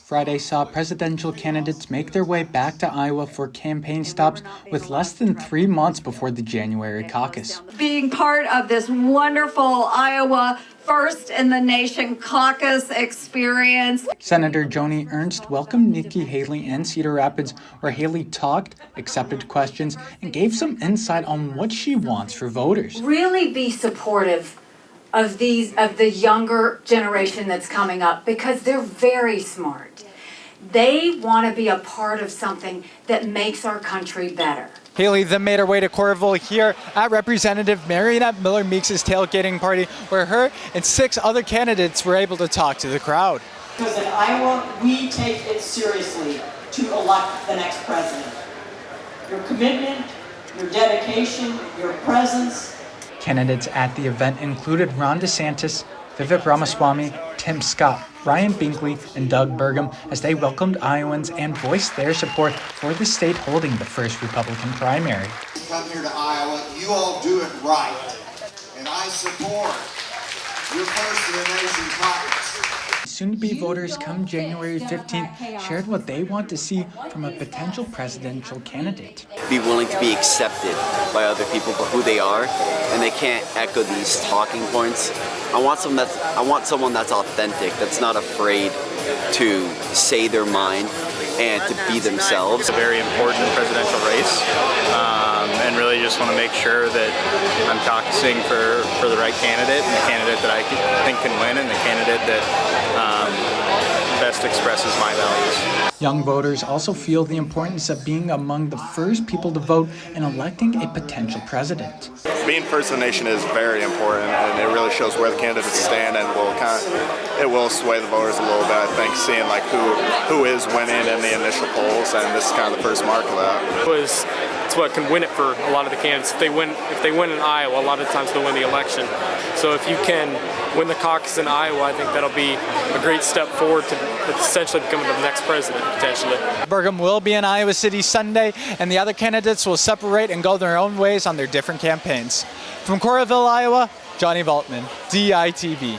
Friday saw presidential candidates make their way back to Iowa for campaign stops with less than 3 months before the January caucus. Being part of this wonderful Iowa first in the nation caucus experience. Senator Joni Ernst welcomed Nikki Haley in Cedar Rapids, where Haley talked, accepted questions, and gave some insight on what she wants for voters. Really be supportive of the younger generation that's coming up, because they're very smart. They want to be a part of something that makes our country better. Haley then made her way to Coralville here at Representative Marionette Miller Meeks' tailgating party, where her and 6 other candidates were able to talk to the crowd. Because in Iowa, we take it seriously to elect the next president. Your commitment, your dedication, your presence. Candidates at the event included Ron DeSantis, Vivek Ramaswamy, Tim Scott, Ryan Binkley, and Doug Burgum as they welcomed Iowans and voiced their support for the state holding the first Republican primary. Come here to Iowa, you all do it right, and I support your First in the Nation caucus. Soon-to-be voters come January 15th shared what they want to see from a potential presidential candidate. Be willing to be accepted by other people for who they are, and they can't echo these talking points. I want someone that's authentic, that's not afraid to say their mind and to be themselves. It's a very important presidential race, and really just want to make sure that I'm caucusing for the right candidate, and the candidate that I think can win, and the candidate that best expresses my values. Young voters also feel the importance of being among the first people to vote in electing a potential president. Being first in the nation is very important, and it really shows where the candidates stand, and it will sway the voters a little bit. I think seeing like who is winning in the initial polls, and this is kind of the first mark of that. It's what can win it for a lot of the candidates. If they win in Iowa, a lot of times they'll win the election. So if you can win the caucus in Iowa, I think that'll be a great step forward to essentially becoming the next president, potentially. Burgum will be in Iowa City Sunday, and the other candidates will separate and go their own ways on their different campaigns. From Coralville, Iowa, Johnny Valtman, DITV.